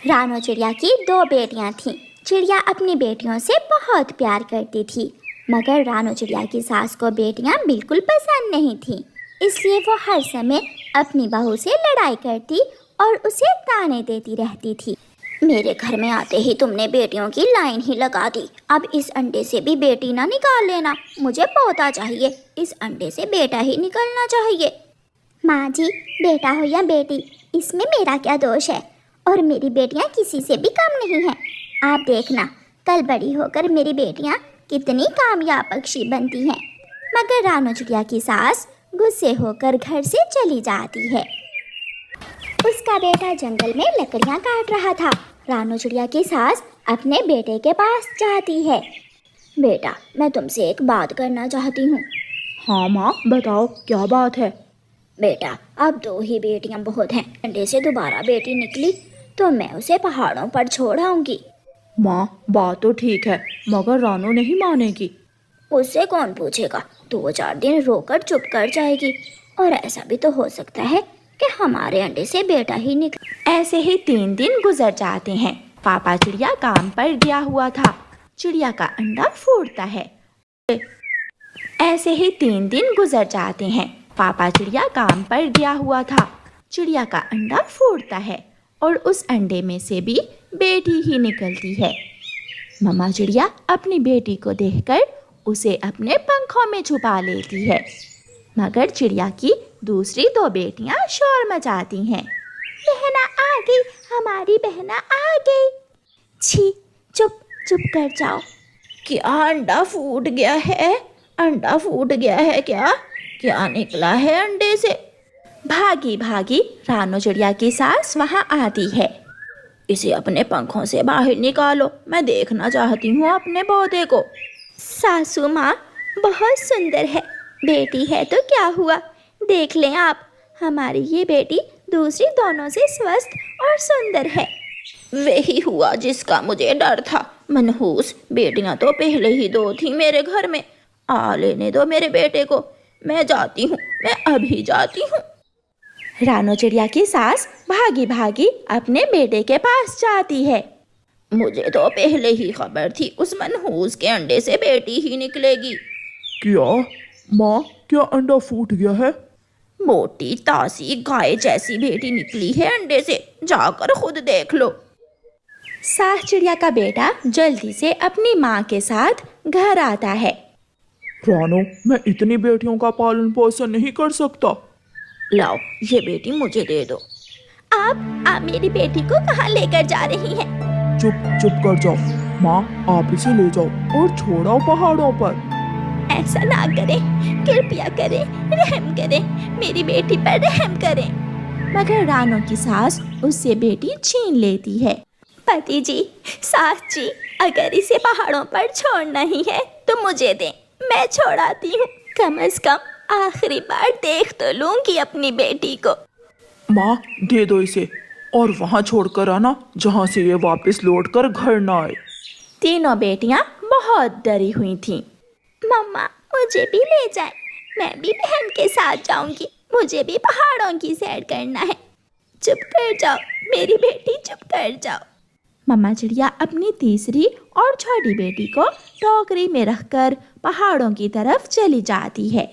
रानो चिड़िया की दो बेटियां थीं। चिड़िया अपनी बेटियों से बहुत प्यार करती थी, मगर रानो चिड़िया की सास को बेटियां बिल्कुल पसंद नहीं थीं। इसलिए वो हर समय अपनी बहू से लड़ाई करती और उसे ताने देती रहती थी। मेरे घर में आते ही तुमने बेटियों की लाइन ही लगा दी। अब इस अंडे से भी बेटी ना निकाल लेना, मुझे पोता चाहिए। इस अंडे से बेटा ही निकलना चाहिए। माँ जी, बेटा हो या बेटी, इसमें मेरा क्या दोष है? और मेरी बेटियां किसी से भी कम नहीं हैं। आप देखना, कल बड़ी होकर मेरी बेटियां कितनी कामयाब पक्षी बनती हैं। मगर रानो चिड़िया की सास गुस्से होकर घर से चली जाती है। उसका बेटा जंगल में लकड़ियां काट रहा था। रानो चिड़िया की सास अपने बेटे के पास जाती है। बेटा, मैं तुमसे एक बात करना चाहती हूँ। हाँ माँ, बताओ क्या बात है। बेटा, अब दो ही बेटियां बहुत हैं। अंडे से दोबारा बेटी निकली तो मैं उसे पहाड़ों पर छोड़ आऊंगी। माँ, बात तो ठीक है, मगर रानो नहीं मानेगी। उससे कौन पूछेगा? 2-4 दिन रोकर चुप कर जाएगी। और ऐसा भी तो हो सकता है कि हमारे अंडे से बेटा ही निकले। ऐसे ही 3 दिन गुजर जाते हैं। पापा चिड़िया काम पर गया हुआ था। चिड़िया का अंडा फूटता है। ऐसे ही 3 दिन गुजर जाते हैं। पापा चिड़िया काम पर गया हुआ था। चिड़िया का अंडा फूटता है और उस अंडे में से भी बेटी ही निकलती है। मम्मा चिड़िया अपनी बेटी को देखकर उसे अपने पंखों में छुपा लेती है, मगर चिड़िया की दूसरी 2 बेटियां शोर मचाती हैं। बहना आ गई, हमारी बहना आ गई। छी, चुप चुप कर जाओ। क्या अंडा फूट गया है? अंडा फूट गया है क्या? क्या निकला है अंडे से? भागी भागी रानो चिड़िया की सास वहां आती है। इसे अपने पंखों से बाहर निकालो, मैं देखना चाहती हूँ अपने पौधे को। सासू माँ, बहुत सुंदर है। बेटी है तो क्या हुआ, देख लें आप, हमारी ये बेटी दूसरी दोनों से स्वस्थ और सुंदर है। वही हुआ जिसका मुझे डर था। मनहूस, बेटियां तो पहले ही 2 थी मेरे घर में। आ लेने दो मेरे बेटे को, मैं जाती हूँ, मैं अभी जाती हूँ। रानो चिड़िया की सास भागी भागी अपने बेटे के पास जाती है। मुझे तो पहले ही खबर थी उस मनहूस के अंडे से बेटी ही निकलेगी। क्या माँ, क्या अंडा फूट गया है? मोटी तासी गाय जैसी बेटी निकली है अंडे से, जाकर खुद देख लो। सास चिड़िया का बेटा जल्दी से अपनी माँ के साथ घर आता है। रानो, मैं इतनी बेटियों का पालन पोषण नहीं कर सकता। लाओ, ये बेटी मुझे दे दो। आप मेरी बेटी को कहाँ लेकर जा रही हैं? चुप चुप कर जाओ। माँ, आप इसे ले जाओ और छोड़ाओ पहाड़ों पर। ऐसा ना करें, कृपया करें, रहम करें, मेरी बेटी पर रहम करें। मगर रानो की सास उससे बेटी छीन लेती है। पति जी, सास जी, अगर इसे पहाड़ों पर छोड़ना ही है तो मुझे दें, मैं छोड़ाती हूँ। कम से कम आखिरी बार देख तो लूंगी अपनी बेटी को। माँ, दे दो इसे और वहाँ छोड़कर आना जहाँ से ये वापस लौटकर घर ना आए। तीनों बेटियां बहुत डरी हुई थीं। मम्मा, मुझे भी ले जाए, मैं भी बहन के साथ जाऊंगी। मुझे भी पहाड़ों की सैर करना है। चुप कर जाओ मेरी बेटी, चुप कर जाओ। मम्मा चिड़िया अपनी तीसरी और छोटी बेटी को टोकरी में रखकर पहाड़ों की तरफ चली जाती है।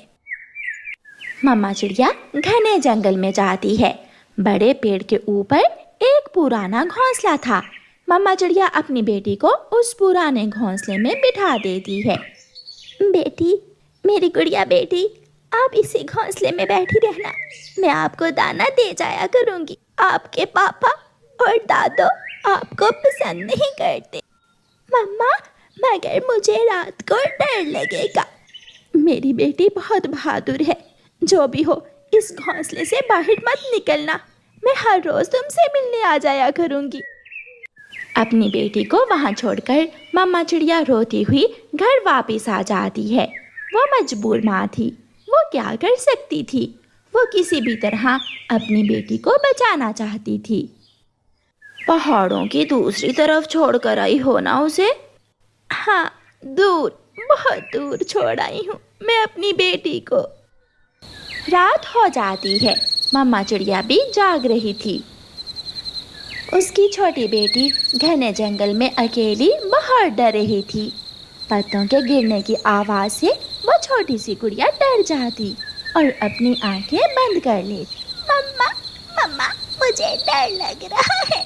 मम्मा चिड़िया घने जंगल में जाती है। बड़े पेड़ के ऊपर एक पुराना घोंसला था। मम्मा चिड़िया अपनी बेटी को उस पुराने घोंसले में बिठा देती है। बेटी, मेरी गुड़िया बेटी, आप इसी घोंसले में बैठी रहना। मैं आपको दाना दे जाया करूंगी। आपके पापा और दादो आपको पसंद नहीं करते। मम्मा, मगर मुझे रात को डर लगेगा। मेरी बेटी बहुत बहादुर है। जो भी हो, इस घोंसले से बाहर मत निकलना। मैं हर रोज तुमसे मिलने आ जाया करूंगी। अपनी बेटी को वहां छोड़कर मम्मा चिड़िया रोती हुई घर वापस आ जाती है। वो मजबूर माँ थी, वो क्या कर सकती थी? वो किसी भी तरह अपनी बेटी को बचाना चाहती थी। पहाड़ों की दूसरी तरफ छोड़कर आई हो ना उसे? हाँ, दूर, बहुत दूर छोड़ आई हूँ मैं अपनी बेटी को। रात हो जाती है। मम्मा चिड़िया भी जाग रही थी। उसकी छोटी बेटी घने जंगल में अकेली बहुत डर रही थी। पत्तों के गिरने की आवाज से वो छोटी सी गुड़िया डर जाती और अपनी आंखें बंद कर लेती। मम्मा मम्मा मुझे डर लग रहा है।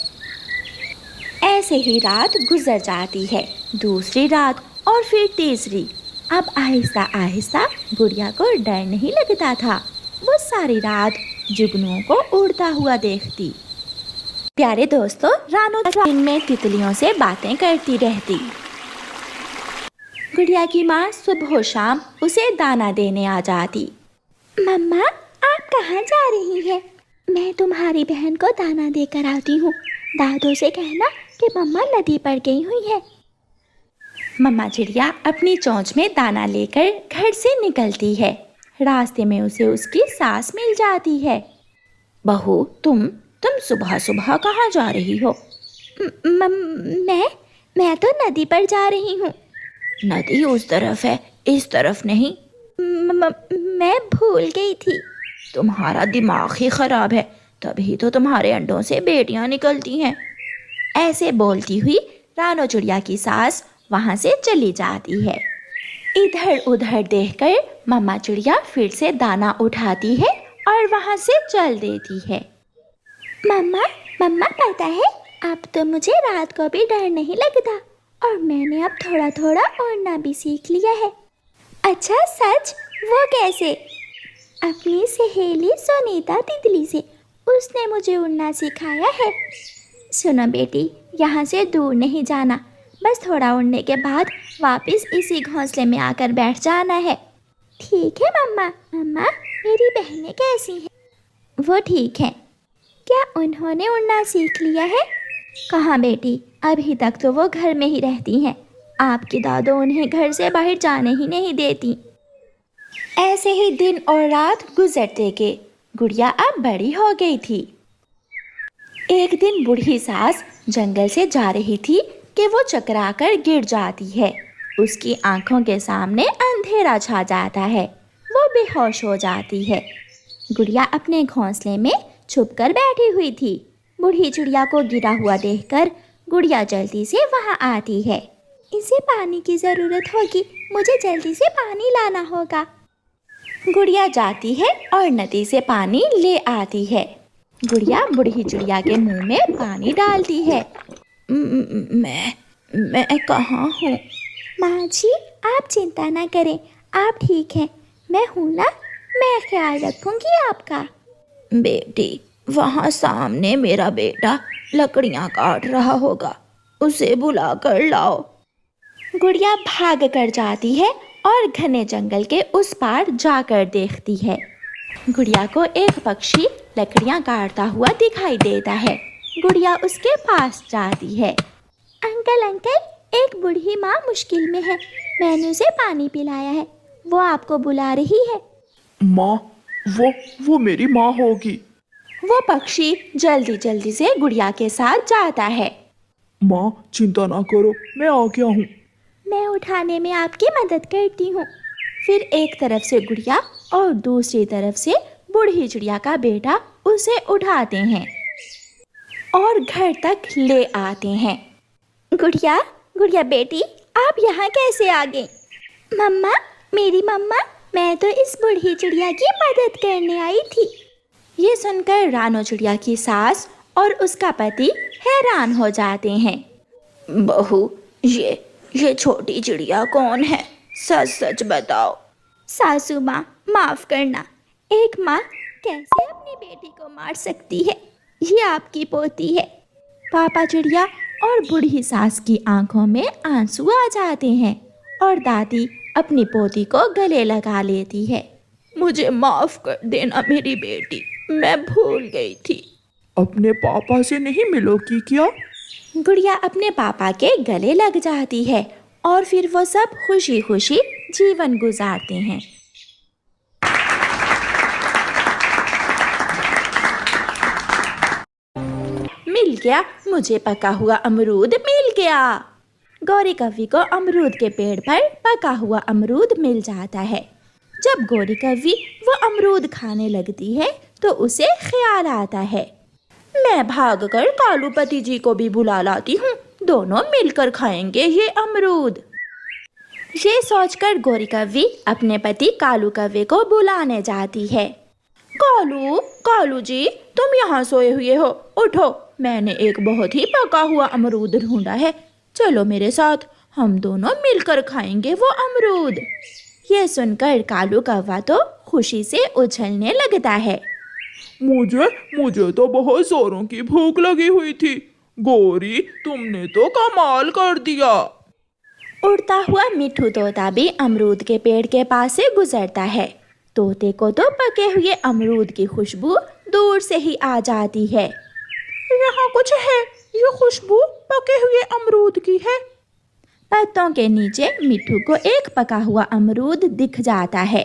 ऐसे ही रात गुजर जाती है, दूसरी रात और फिर तीसरी। अब आहिस्ता आहिस्ता गुड़िया को डर नहीं लगता था। वो सारी रात जुगनुओं को उड़ता हुआ देखती। प्यारे दोस्तों, रानो दिन में तितलियों से बातें करती रहती। गुड़िया की माँ सुबह शाम उसे दाना देने आ जाती। मम्मा आप कहाँ जा रही हैं? मैं तुम्हारी बहन को दाना देकर आती हूँ। दादू से कहना कि मम्मा नदी पर गई हुई है। मम्मा चिड़िया अपनी चोंच में दाना लेकर घर से निकलती है। रास्ते में उसे उसकी सास मिल जाती है। बहू, तुम सुबह सुबह कहाँ जा रही हो? मैं तो नदी पर जा रही हूँ। नदी उस तरफ है, इस तरफ नहीं। मैं भूल गई थी। तुम्हारा दिमाग ही खराब है, तभी तो तुम्हारे अंडों से बेटियां निकलती हैं। ऐसे बोलती हुई रानो चिड़िया की सास वहां से चली जाती है। इधर उधर देखकर मम्मा चिड़िया फिर से दाना उठाती है और वहां से चल देती है। मम्मा पता है, अब तो मुझे रात को भी डर नहीं लगता और मैंने अब थोड़ा थोड़ा उड़ना भी सीख लिया है। अच्छा सच? वो कैसे? अपनी सहेली सुनीता तितली से। उसने मुझे उड़ना सिखाया है। सुनो बेटी, यहाँ से दूर नहीं जाना, बस थोड़ा उड़ने के बाद वापस इसी घोंसले में आकर बैठ जाना है। ठीक है मम्मा। मम्मा मेरी बहनें कैसी हैं? वो ठीक हैं। क्या उन्होंने उड़ना सीख लिया है? कहाँ बेटी, अभी तक तो वो घर में ही रहती हैं। आपकी दादू उन्हें घर से बाहर जाने ही नहीं देती। ऐसे ही दिन और रात गुजरते गए। गुड़िया अब बड़ी हो गई थी। एक दिन बूढ़ी सास जंगल से जा रही थी कि वो चकराकर गिर जाती है। उसकी आंखों के सामने अंधेरा छा जाता है। वो बेहोश हो जाती है। गुड़िया अपने घोंसले में छुपकर बैठी हुई थी। बूढ़ी चिड़िया को गिरा हुआ देखकर गुड़िया जल्दी से वहां आती है। इसे पानी की ज़रूरत होगी, मुझे जल्दी से पानी लाना होगा। गुड़िया जाती है और नदी से पानी ले आती है। गुड़िया बूढ़ी चिड़िया के मुंह में पानी डालती है। मैं कहाँ हूँ? माँ जी आप चिंता ना करें, आप ठीक हैं। मैं हूँ ना, मैं ख्याल रखूँगी आपका। बेटी, वहाँ सामने मेरा बेटा लकड़ियाँ काट रहा होगा, उसे बुला कर लाओ। गुड़िया भाग कर जाती है और घने जंगल के उस पार जाकर देखती है। गुड़िया को एक पक्षी लकड़ियाँ काटता हुआ दिखाई देता है। गुड़िया उसके पास जाती है। अंकल, एक बूढ़ी माँ मुश्किल में है। मैंने उसे पानी पिलाया है, वो आपको बुला रही है। माँ, वो मेरी माँ होगी। वो पक्षी जल्दी जल्दी से गुड़िया के साथ जाता है। माँ चिंता ना करो, मैं आ गया हूँ। मैं उठाने में आपकी मदद करती हूँ। फिर एक तरफ से गुड़िया और दूसरी तरफ से बूढ़ी चिड़िया का बेटा उसे उठाते हैं और घर तक ले आते हैं। गुड़िया बेटी, आप यहाँ कैसे आ गई? मम्मा, मेरी मम्मा, मैं तो इस बूढ़ी चिड़िया की मदद करने आई थी। ये सुनकर रानो चिड़िया की सास और उसका पति हैरान हो जाते हैं। बहू, ये छोटी चिड़िया कौन है? सच सच बताओ। सासू माँ, माफ करना। एक माँ कैसे अपनी बेटी को मार सकती है? ये आपकी पोती है। पापा चिड़िया और बूढ़ी सास की आंखों में आंसू आ जाते हैं और दादी अपनी पोती को गले लगा लेती है। मुझे माफ कर देना मेरी बेटी, मैं भूल गई थी। अपने पापा से नहीं मिलोगी क्या? गुड़िया अपने पापा के गले लग जाती है और फिर वो सब खुशी खुशी जीवन गुजारते हैं। मिल गया, मुझे पका हुआ अमरूद मिल गया। गौरी कव्वी को अमरूद के पेड़ पर पका हुआ अमरूद मिल जाता है। जब गौरी कव्वी वो अमरूद खाने लगती है तो उसे ख्याल आता है, मैं भागकर कालूपति जी को भी बुला लाती हूँ, दोनों मिलकर खाएंगे ये अमरूद। ये सोचकर गोरी कव्वी अपने पति कालू कव्वे को बुलाने जाती है। कालू, कालू जी, तुम यहाँ सोए हुए हो, उठो, मैंने एक बहुत ही पका हुआ अमरूद ढूंढा है, चलो मेरे साथ, हम दोनों मिलकर खाएंगे वो अमरूद। ये सुनकर कालू कौवा तो खुशी से उछलने लगता है। मुझे तो बहुत जोरों की भूख लगी हुई थी। गोरी, तुमने तो कमाल कर दिया। उड़ता हुआ मिट्ठू तोता भी अमरूद के पेड़ के पास से गुजरता है। तोते को तो पके हुए अमरूद की खुशबू दूर से ही आ जाती है। यहाँ कुछ है, ये खुशबू पके हुए अमरूद की है। पत्तों के नीचे मिट्ठू को एक पका हुआ अमरूद दिख जाता है।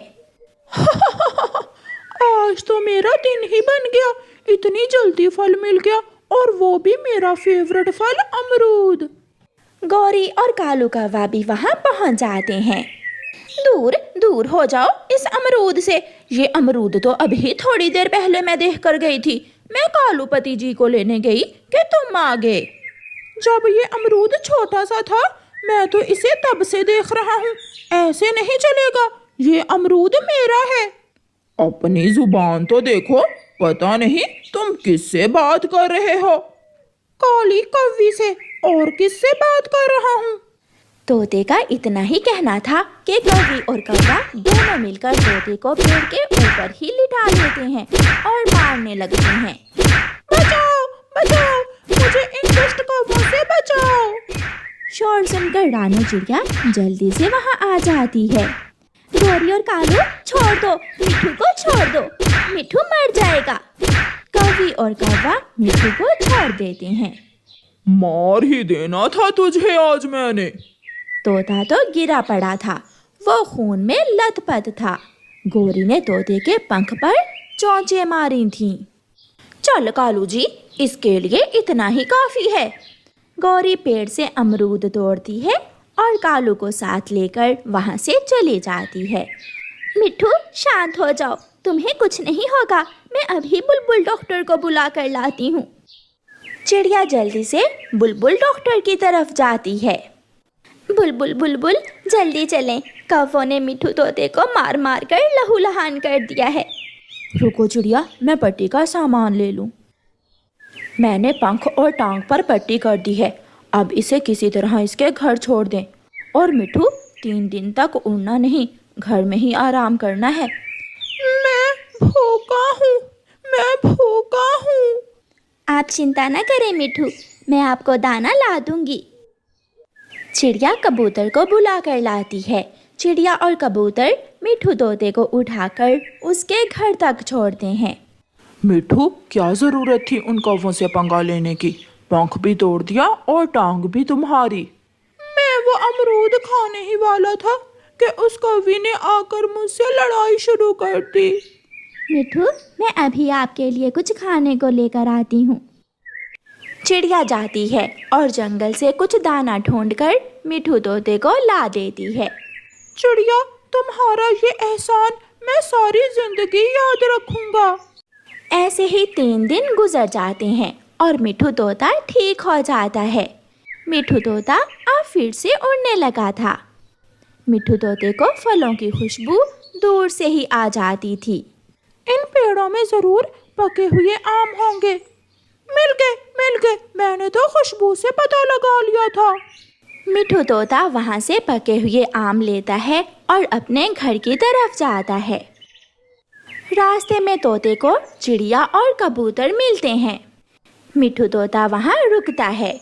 आज तो मेरा दिन ही बन गया, इतनी जल्दी फल मिल गया, और वो भी मेरा फेवरेट फल अमरूद। गौरी और कालू कौवा भी वहां पहुंच जाते हैं। दूर दूर हो जाओ इस अमरूद से, ये अमरूद तो अभी थोड़ी देर पहले मैं देख कर गई थी। मैं कालूपति जी को लेने गई कि तुम आ गए। जब ये अमरूद छोटा सा था, मैं तो इसे तब से देख रहा हूँ। ऐसे नहीं चलेगा, ये अमरूद मेरा है। अपनी जुबान तो देखो, पता नहीं तुम किससे बात कर रहे हो। काली कव्वी से, और किससे बात कर रहा हूँ? तोते का इतना ही कहना था कि कौवी और कौवा दोनों मिलकर तोते को पेड़ के ऊपर ही लिटा लेते हैं और मारने लगते हैं। बचाओ, बचाओ, मुझे इन दुष्ट कौवों से बचाओ। शोर सुनकर रानू चिड़िया जल्दी से वहां आ जाती है। गौरी और कालू, छोड़ दो, मिट्ठू को छोड़ दो, मिट्ठू मर जाएगा। कौवी और कौवा मिट्ठू को छोड़ देते हैं। मार ही देना था तुझे आज मैंने। तोता तो गिरा पड़ा था, वो खून में लथपथ था। गौरी ने तोते के पंख पर चोंचे मारी थीं। चल कालू जी, इसके लिए इतना ही काफी है। गौरी पेड़ से अमरूद तोड़ती है और कालू को साथ लेकर वहां से चली जाती है। मिट्ठू, शांत हो जाओ, तुम्हें कुछ नहीं होगा, मैं अभी बुलबुल डॉक्टर को बुला कर लाती हूँ। चिड़िया जल्दी से बुलबुल डॉक्टर की तरफ जाती है। बुलबुल बुलबुल, जल्दी चलें, कौवों ने मिट्ठू तोते को मार मार कर लहूलुहान कर दिया है। रुको चिड़िया, मैं पट्टी का सामान ले लूं। मैंने पंख और टांग पर पट्टी कर दी है, अब इसे किसी तरह इसके घर छोड़ दें। और मिट्ठू, 3 दिन तक उड़ना नहीं, घर में ही आराम करना है। मैं भूखा हूँ, मैं भूखा हूँ। आप चिंता न करें मिट्ठू, मैं आपको दाना ला दूंगी। चिड़िया कबूतर को बुला कर लाती है। चिड़िया और कबूतर मिट्ठू तोते को उठाकर उसके घर तक छोड़ते हैं। मिट्ठू, क्या जरूरत थी उन कौवों से पंगा लेने की? पंख भी तोड़ दिया और टांग भी तुम्हारी। मैं वो अमरूद खाने ही वाला था कि उस कौवी ने आकर मुझसे लड़ाई शुरू कर दी। मिट्ठू, मैं अभी आपके लिए कुछ खाने को लेकर आती हूँ। चिड़िया जाती है और जंगल से कुछ दाना ढूंढकर मिट्ठू तोते को ला देती है। चिड़िया, तुम्हारा ये एहसान मैं सारी जिंदगी याद रखूंगा। ऐसे ही 3 दिन गुजर जाते हैं और मिट्ठू तोता ठीक हो जाता है। मिट्ठू तोता अब फिर से उड़ने लगा था। मिट्ठू तोते को फलों की खुशबू दूर से ही आ जाती थी। इन पेड़ों में जरूर पके हुए आम होंगे। मिल गए, मैंने तो खुशबू से पता लगा लिया था। मिट्ठू तोता वहां से पके हुए आम लेता है और अपने घर की तरफ जाता है। रास्ते में तोते को चिड़िया और कबूतर मिलते हैं। मिट्ठू तोता वहां रुकता है।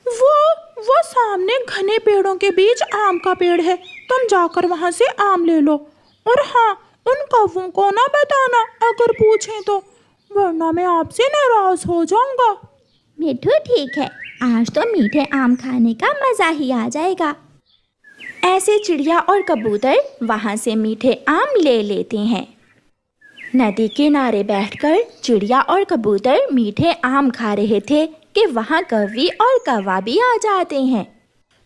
वो सामने घने पेड़ों के बीच आम का पेड़ है, तुम जाकर वहां से आम ले लो। और हाँ, उन कौवों को ना बताना अगर पूछें तो, वरना मैं आपसे नाराज हो जाऊंगा। मिट्ठू ठीक है, आज तो मीठे आम खाने का मजा ही आ जाएगा। ऐसे चिड़िया और कबूतर वहां से मीठे आम ले लेते हैं। नदी किनारे बैठकर चिड़िया और कबूतर मीठे आम खा रहे थे कि वहां कौवी और कौवा भी आ जाते हैं।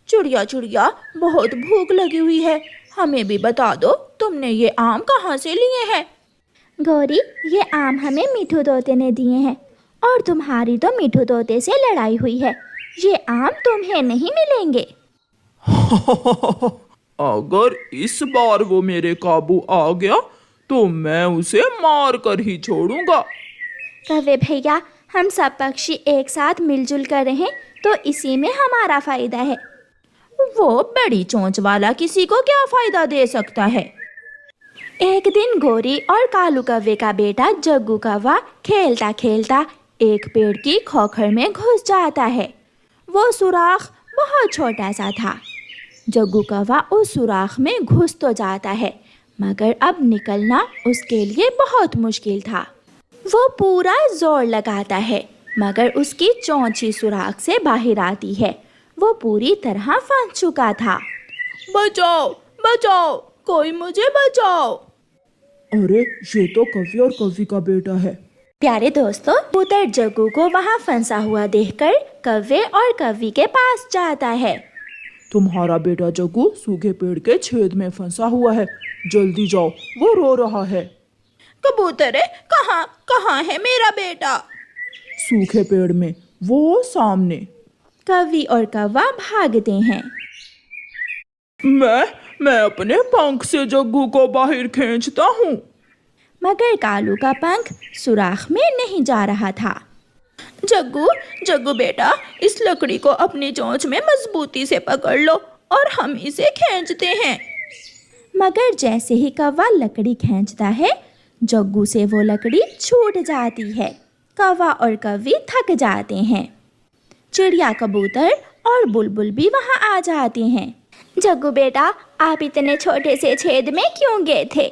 चिड़िया, बहुत भूख लगी हुई है, हमें भी बता दो तुमने ये आम कहाँ से लिए हैं? गौरी, ये आम हमें मिट्ठू तोते ने दिए हैं। और तुम्हारी तो मिठू तोते से लड़ाई हुई है, ये आम तुम्हें नहीं मिलेंगे। अगर इस बार वो मेरे काबू आ गया तो मैं उसे मार कर ही छोड़ूंगा। कौवे भैया, हम सब पक्षी एक साथ मिलजुल कर रहें तो इसी में हमारा फायदा है। वो बड़ी चोंच वाला किसी को क्या फायदा दे सकता है। एक दिन गोरी और कालू कौवे का बेटा जग्गू कौवा खेलता खेलता एक पेड़ की खोखर में घुस जाता है। वो सुराख बहुत छोटा सा था। जग्गू कौवा उस सुराख में घुस तो जाता है, मगर अब निकलना उसके लिए बहुत मुश्किल था। वो पूरा जोर लगाता है, मगर उसकी चोंच ही सुराख से बाहर आती है। वो पूरी तरह फंस चुका था। बचाओ बचाओ, कोई मुझे बचाओ। अरे ये तो कवि और कवि का बेटा है। प्यारे दोस्तों, कबूतर जग्गू को वहाँ फंसा हुआ देखकर कौवे और कवि के पास जाता है। तुम्हारा बेटा जग्गू सूखे पेड़ के छेद में फंसा हुआ है, जल्दी जाओ, वो रो रहा है। कबूतरे, कहाँ कहाँ है मेरा बेटा? सूखे पेड़ में, वो सामने। कवि और कौवा भागते हैं। मैं अपने पंख से जग्गू को बाहर खींचता हूँ। मगर कालू का पंख सुराख में नहीं जा रहा था। जग्गू जग्गू बेटा, इस लकड़ी को अपनी चोंच में मजबूती से पकड़ लो और हम इसे खींचते हैं। मगर जैसे ही कौवा लकड़ी खींचता है, जग्गू से वो लकड़ी छूट जाती है। कौवा और कवि थक जाते हैं। चिड़िया, कबूतर और बुलबुल भी वहाँ आ जाते हैं। जग्गू बेटा, आप इतने छोटे से छेद में क्यों गए थे?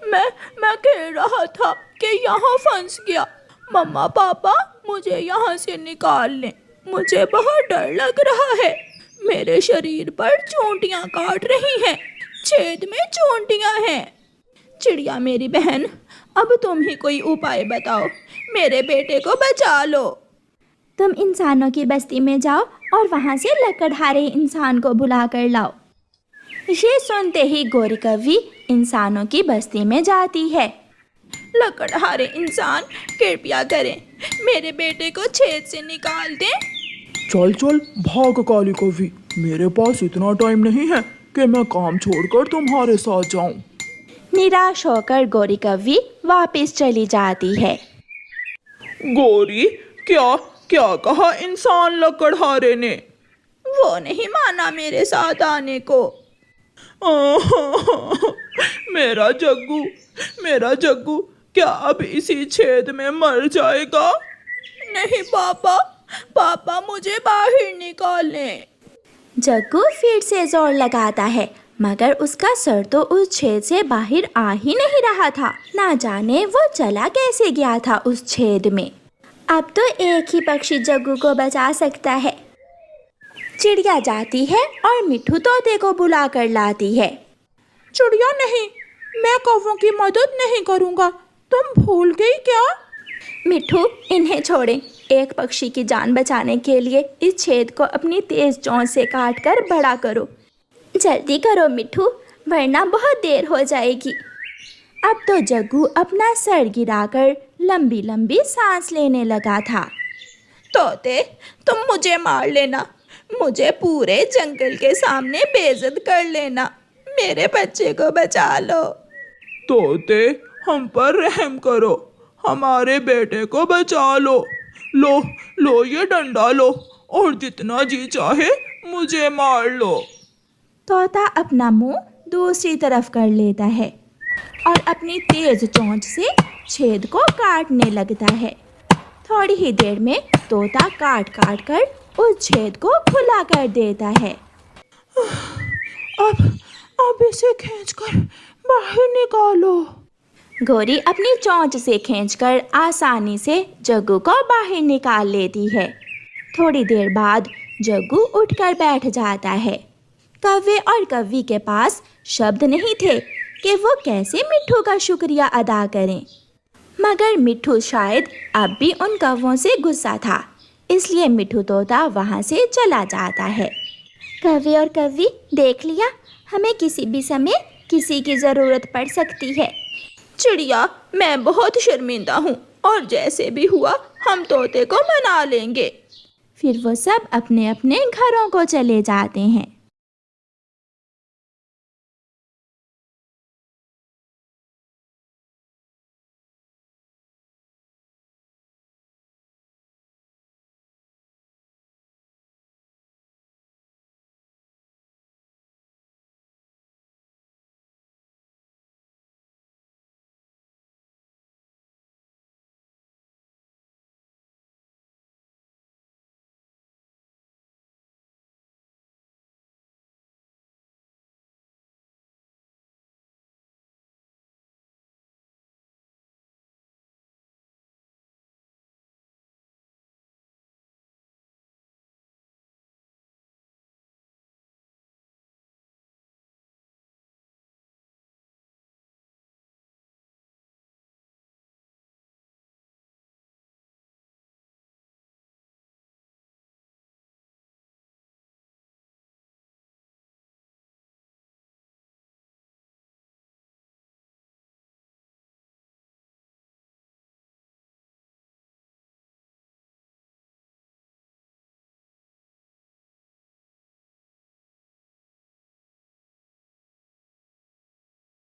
मैं कह रहा था कि यहाँ फंस गया। मम्मा पापा मुझे यहाँ से निकाल लें, मुझे बहुत डर लग रहा है। मेरे शरीर पर चोंटियाँ काट रही हैं, छेद में चोंटियाँ हैं। चिड़िया मेरी बहन, अब तुम ही कोई उपाय बताओ, मेरे बेटे को बचा लो। तुम इंसानों की बस्ती में जाओ और वहाँ से लकड़हारे इंसान को बुला कर लाओ। ये सुनते ही गोरी कवि इंसानों की बस्ती में जाती है। लकड़हारे इंसान, कृपया करें, मेरे बेटे को छेद से निकाल दें। चल चल भाग काली कवि, मेरे पास इतना टाइम नहीं है कि मैं काम छोड़कर तुम्हारे साथ जाऊं। निराश होकर गोरी कवि वापस चली जाती है। गोरी, क्या क्या कहा इंसान लकड़हारे ने? वो नहीं माना मेरे साथ आने को। मेरा जग्गू क्या अब इसी छेद में मर जाएगा? नहीं पापा मुझे बाहर निकालें। जग्गू फिर से जोर लगाता है, मगर उसका सर तो उस छेद से बाहर आ ही नहीं रहा था। ना जाने वो चला कैसे गया था उस छेद में। अब तो एक ही पक्षी जग्गू को बचा सकता है। चिड़िया जाती है और मिठू तोते को बुला कर लाती है। चिड़िया नहीं, मैं कौवों की मदद नहीं करूँगा, तुम भूल गई क्या? मिठू, इन्हें छोड़ें। एक पक्षी की जान बचाने के लिए इस छेद को अपनी तेज चोंच से काट कर बड़ा करो। जल्दी करो मिठू, वरना बहुत देर हो जाएगी। अब तो जग्गू अपना सर गिराकर लंबी लंबी सांस लेने लगा था। तोते, तुम मुझे मार लेना, मुझे पूरे जंगल के सामने बेइज्जत कर लेना, मेरे बच्चे को बचा लो। तोते, हम पर रहम करो, हमारे बेटे को बचा लो। लो ये डंडा लो और जितना जी चाहे मुझे मार लो। तोता अपना मुंह दूसरी तरफ कर लेता है और अपनी तेज चोंच से छेद को काटने लगता है। थोड़ी ही देर में तोता काट काट कर उस छेद को खुला कर देता है। अब इसे खींचकर बाहर निकालो। गोरी अपनी चोंच से खींचकर आसानी से जग्गू को बाहर निकाल लेती है। थोड़ी देर बाद जग्गू उठकर बैठ जाता है। कौवे और कवि के पास शब्द नहीं थे कि वो कैसे मिठू का शुक्रिया अदा करें, मगर मिठू शायद अब भी उन कौवों से गुस्सा था, इसलिए मिठू तोता वहाँ से चला जाता है। कौवे और कवि, देख लिया, हमें किसी भी समय किसी की ज़रूरत पड़ सकती है। चिड़िया, मैं बहुत शर्मिंदा हूँ, और जैसे भी हुआ हम तोते को मना लेंगे। फिर वो सब अपने अपने घरों को चले जाते हैं।